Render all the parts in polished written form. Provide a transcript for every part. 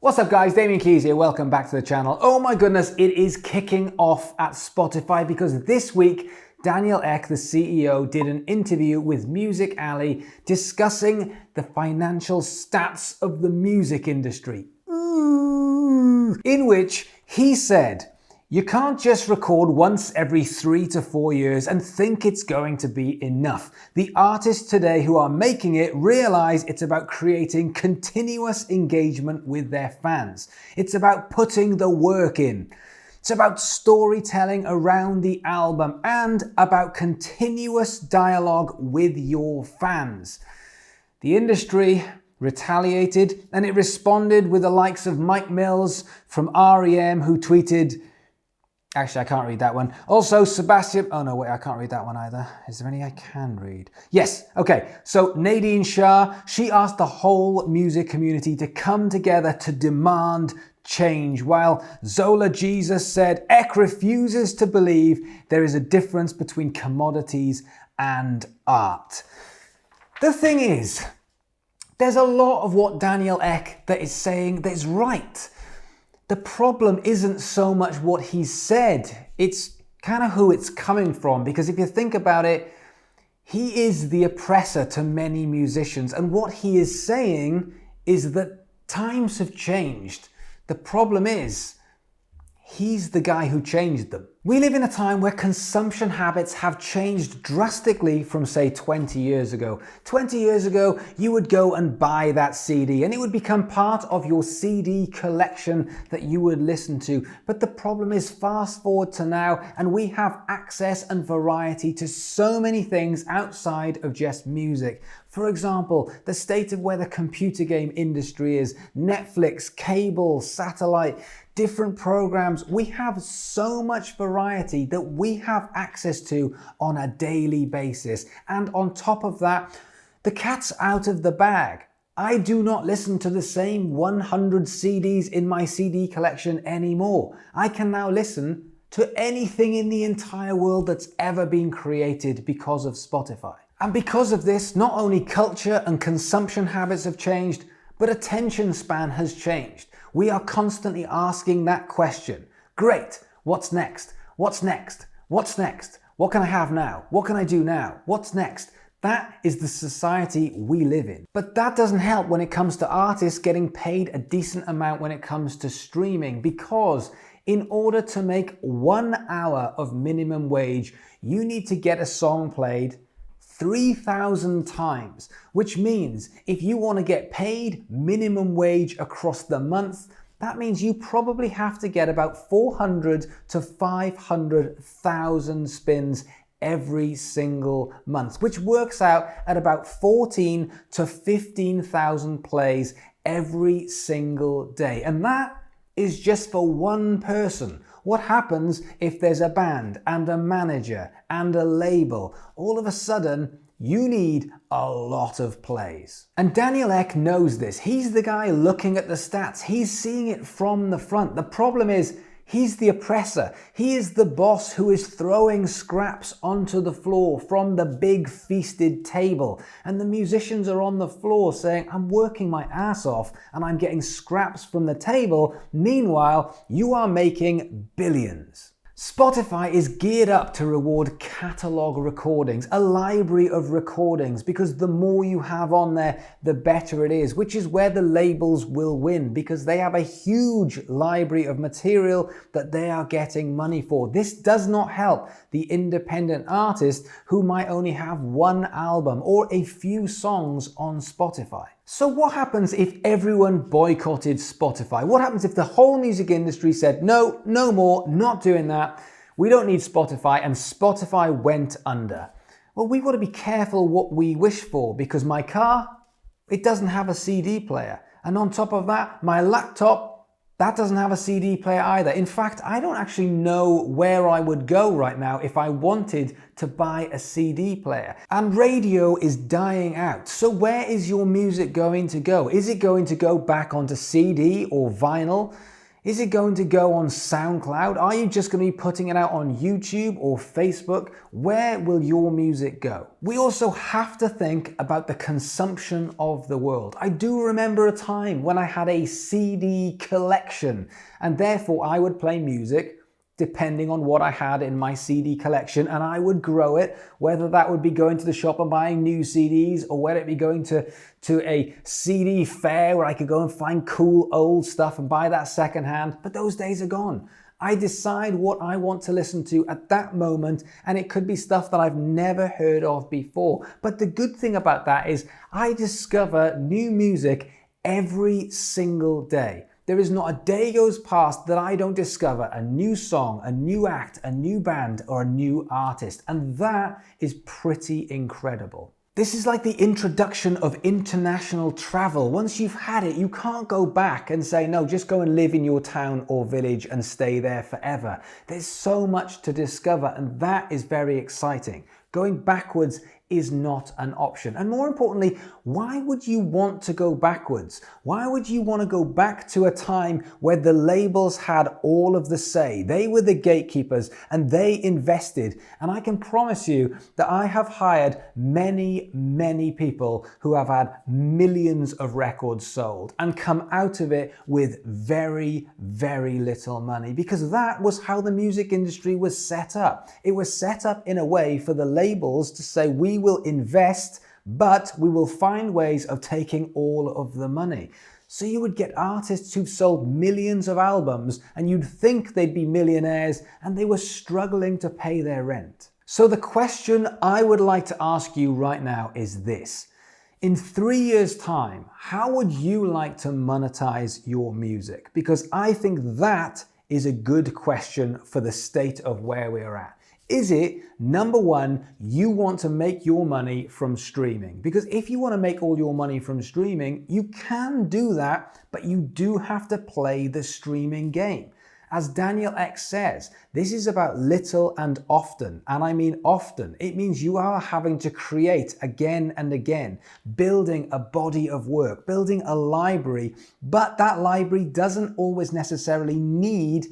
What's up guys, Damian Keyes here, welcome back to the channel. Oh my goodness, it is kicking off at Spotify because this week Daniel Ek, the CEO, did an interview with Music Alley discussing the financial stats of the music industry. In which he said, you can't just record once every 3 to 4 years and think it's going to be enough. The artists today who are making it realize it's about creating continuous engagement with their fans. It's about putting the work in. It's about storytelling around the album and about continuous dialogue with your fans. The industry retaliated and it responded with the likes of Mike Mills from REM who tweeted, actually, I can't read that one. Also, Sebastian... Oh, no, wait, I can't read that one either. Is there any I can read? Yes, okay. So, Nadine Shah, she asked the whole music community to come together to demand change, while Zola Jesus said Ek refuses to believe there is a difference between commodities and art. The thing is, there's a lot of what Daniel Ek that is saying that is right. The problem isn't so much what he said, it's kind of who it's coming from, because if you think about it, he is the oppressor to many musicians, and what he is saying is that times have changed. The problem is, he's the guy who changed them. We live in a time where consumption habits have changed drastically from, say, 20 years ago. 20 years ago, you would go and buy that CD and it would become part of your CD collection that you would listen to. But the problem is, fast forward to now, and we have access and variety to so many things outside of just music. For example, the state of where the computer game industry is, Netflix, cable, satellite, different programs. We have so much variety that we have access to on a daily basis. And on top of that, the cat's out of the bag. I do not listen to the same 100 CDs in my CD collection anymore. I can now listen to anything in the entire world that's ever been created because of Spotify. And because of this, not only culture and consumption habits have changed, but attention span has changed. We are constantly asking that question. Great, what's next? What's next? What's next? What can I have now? What can I do now? What's next? That is the society we live in. But that doesn't help when it comes to artists getting paid a decent amount when it comes to streaming, because in order to make 1 hour of minimum wage, you need to get a song played 3,000 times, which means if you want to get paid minimum wage across the month, that means you probably have to get about 400 to 500,000 spins every single month, which works out at about 14 to 15,000 plays every single day. And that is just for one person. What happens if there's a band and a manager and a label? All of a sudden, you need a lot of plays. And Daniel Ek knows this. He's the guy looking at the stats. He's seeing it from the front. The problem is, he's the oppressor. He is the boss who is throwing scraps onto the floor from the big feasted table. And the musicians are on the floor saying, I'm working my ass off and I'm getting scraps from the table. Meanwhile, you are making billions. Spotify is geared up to reward catalog recordings, a library of recordings, because the more you have on there, the better it is, which is where the labels will win, because they have a huge library of material that they are getting money for. This does not help the independent artist who might only have one album or a few songs on Spotify. So what happens if everyone boycotted Spotify? What happens if the whole music industry said, no, no more, not doing that, we don't need Spotify, and Spotify went under? Well, we've got to be careful what we wish for, because my car, it doesn't have a CD player. And on top of that, my laptop, that doesn't have a CD player either. In fact, I don't actually know where I would go right now if I wanted to buy a CD player. And radio is dying out. So where is your music going to go? Is it going to go back onto CD or vinyl? Is it going to go on SoundCloud? Are you just going to be putting it out on YouTube or Facebook? Where will your music go? We also have to think about the consumption of the world. I do remember a time when I had a CD collection, and therefore I would play music depending on what I had in my CD collection, and I would grow it, whether that would be going to the shop and buying new CDs, or whether it be going to a CD fair where I could go and find cool old stuff and buy that secondhand. But those days are gone. I decide what I want to listen to at that moment, and it could be stuff that I've never heard of before. But the good thing about that is I discover new music every single day. There is not a day goes past that I don't discover a new song, a new act, a new band, or a new artist. And that is pretty incredible. This is like the introduction of international travel. Once you've had it, you can't go back and say, no, just go and live in your town or village and stay there forever. There's so much to discover, and that is very exciting. Going backwards is not an option. And more importantly, why would you want to go backwards? Why would you want to go back to a time where the labels had all of the say? They were the gatekeepers and they invested. And I can promise you that I have hired many, many people who have had millions of records sold and come out of it with very, very little money, because that was how the music industry was set up. It was set up in a way for the labels to say, we will invest, but we will find ways of taking all of the money. So you would get artists who've sold millions of albums and you'd think they'd be millionaires, and they were struggling to pay their rent. So the question I would like to ask you right now is this. In 3 years' time, how would you like to monetize your music? Because I think that is a good question for the state of where we are at. Is it, number one, you want to make your money from streaming? Because if you want to make all your money from streaming, you can do that, but you do have to play the streaming game. As Daniel Ek says, this is about little and often, and I mean often. It means you are having to create again and again, building a body of work, building a library, but that library doesn't always necessarily need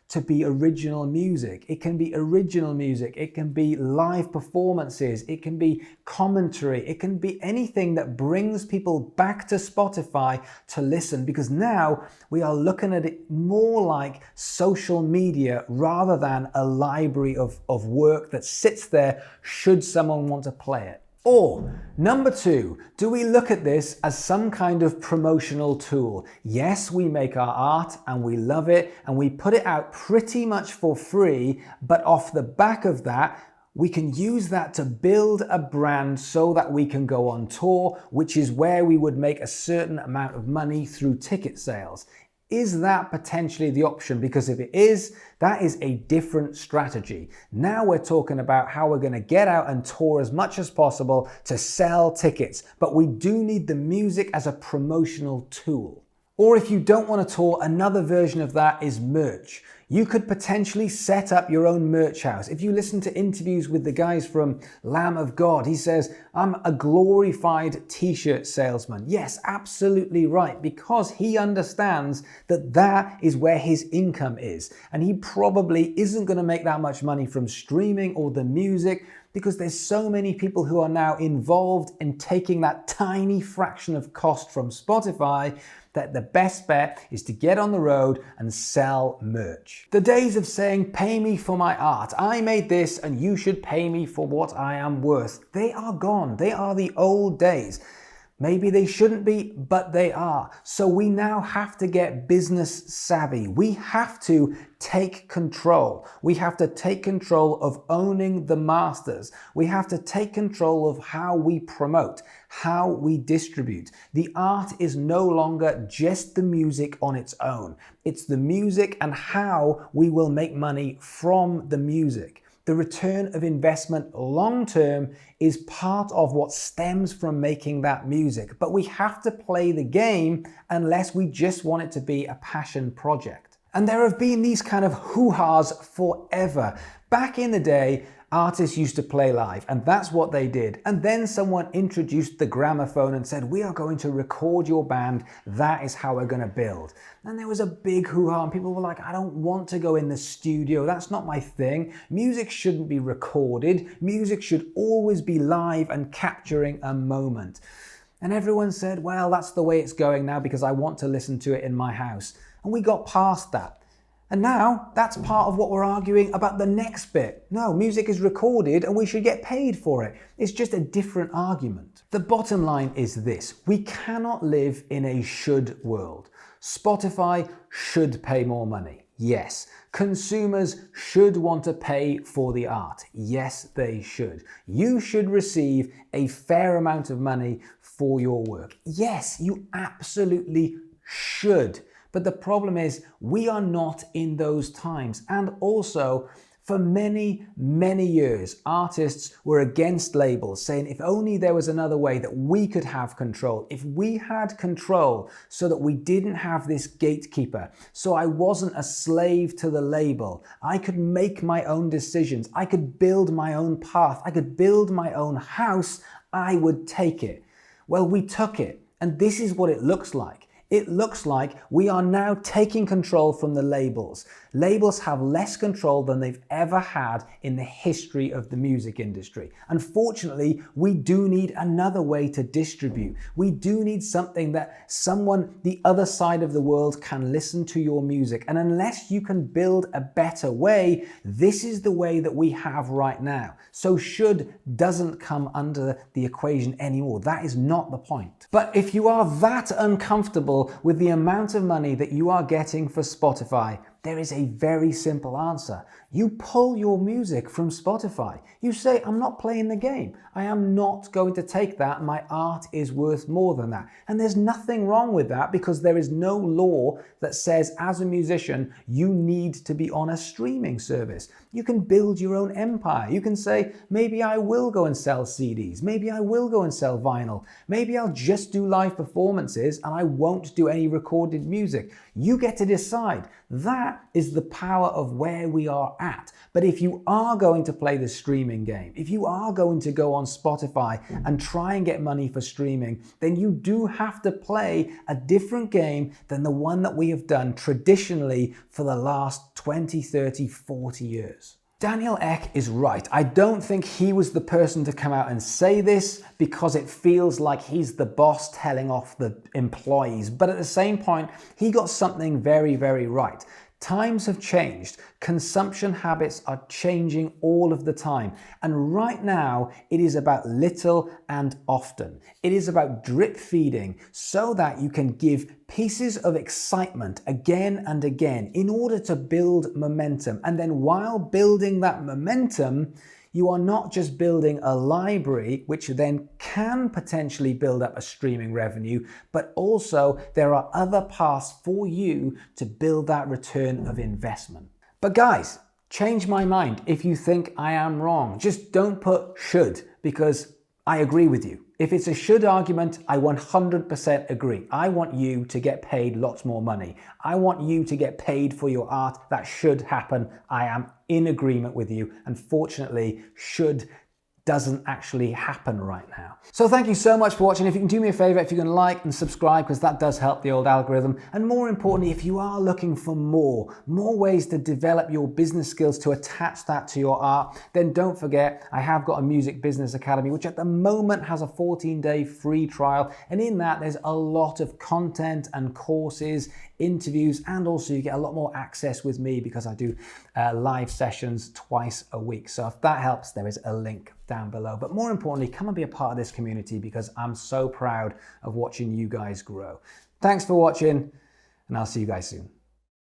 to be original music. It can be original music, it can be live performances, it can be commentary, it can be anything that brings people back to Spotify to listen, because now we are looking at it more like social media rather than a library of work that sits there should someone want to play it. Or, number two, do we look at this as some kind of promotional tool? Yes, we make our art and we love it and we put it out pretty much for free, but off the back of that, we can use that to build a brand so that we can go on tour, which is where we would make a certain amount of money through ticket sales. Is that potentially the option? Because if it is, that is a different strategy. Now we're talking about how we're going to get out and tour as much as possible to sell tickets, but we do need the music as a promotional tool. Or if you don't want to tour, another version of that is merch. You could potentially set up your own merch house. If you listen to interviews with the guys from Lamb of God, he says, I'm a glorified t-shirt salesman. Yes, absolutely right, because he understands that that is where his income is. And he probably isn't going to make that much money from streaming or the music, because there's so many people who are now involved in taking that tiny fraction of cost from Spotify that the best bet is to get on the road and sell merch. The days of saying, pay me for my art, I made this and you should pay me for what I am worth, they are gone. They are the old days. Maybe they shouldn't be, but they are. So we now have to get business savvy. We have to take control. We have to take control of owning the masters. We have to take control of how we promote, how we distribute. The art is no longer just the music on its own. It's the music and how we will make money from the music. The return of investment long term is part of what stems from making that music, but we have to play the game unless we just want it to be a passion project. And there have been these kind of hoo-has forever. Back in the day, artists used to play live, and that's what they did. And then someone introduced the gramophone and said, we are going to record your band. That is how we're going to build. And there was a big hoo-ha, and people were like, I don't want to go in the studio. That's not my thing. Music shouldn't be recorded. Music should always be live and capturing a moment. And everyone said, well, that's the way it's going now because I want to listen to it in my house. And we got past that. And now that's part of what we're arguing about the next bit. No, music is recorded and we should get paid for it. It's just a different argument. The bottom line is this: we cannot live in a should world. Spotify should pay more money. Yes. Consumers should want to pay for the art. Yes, they should. You should receive a fair amount of money for your work. Yes, you absolutely should. But the problem is we are not in those times. And also, for many, many years, artists were against labels, saying if only there was another way that we could have control. If we had control so that we didn't have this gatekeeper, so I wasn't a slave to the label, I could make my own decisions, I could build my own path, I could build my own house, I would take it. Well, we took it, and this is what it looks like. It looks like we are now taking control from the labels. Labels have less control than they've ever had in the history of the music industry. Unfortunately, we do need another way to distribute. We do need something that someone the other side of the world can listen to your music. And unless you can build a better way, this is the way that we have right now. So should doesn't come under the equation anymore. That is not the point. But if you are that uncomfortable with the amount of money that you are getting for Spotify, there is a very simple answer. You pull your music from Spotify. You say, I'm not playing the game. I am not going to take that. My art is worth more than that. And there's nothing wrong with that because there is no law that says as a musician, you need to be on a streaming service. You can build your own empire. You can say, maybe I will go and sell CDs. Maybe I will go and sell vinyl. Maybe I'll just do live performances and I won't do any recorded music. You get to decide. That is the power of where we are at. But if you are going to play the streaming game, if you are going to go on Spotify and try and get money for streaming, then you do have to play a different game than the one that we have done traditionally for the last 20, 30, 40 years. Daniel Ek is right. I don't think he was the person to come out and say this because it feels like he's the boss telling off the employees. But at the same point, he got something very, very right. Times have changed. Consumption habits are changing all of the time. And right now, it is about little and often. It is about drip feeding so that you can give pieces of excitement again and again in order to build momentum. And then while building that momentum, you are not just building a library, which then can potentially build up a streaming revenue, but also there are other paths for you to build that return of investment. But guys, change my mind if you think I am wrong. Just don't put should, because I agree with you. If it's a should argument, I 100% agree. I want you to get paid lots more money. I want you to get paid for your art. That should happen. I am in agreement with you. Unfortunately, should doesn't actually happen right now. So thank you so much for watching. If you can do me a favor, if you can like and subscribe, because that does help the old algorithm. And more importantly, if you are looking for more ways to develop your business skills to attach that to your art, then don't forget, I have got a Music Business Academy, which at the moment has a 14-day free trial. And in that, there's a lot of content and courses, interviews, and also you get a lot more access with me because I do live sessions twice a week. So if that helps, there is a link down below. But more importantly, come and be a part of this community because I'm so proud of watching you guys grow. Thanks for watching, and I'll see you guys soon.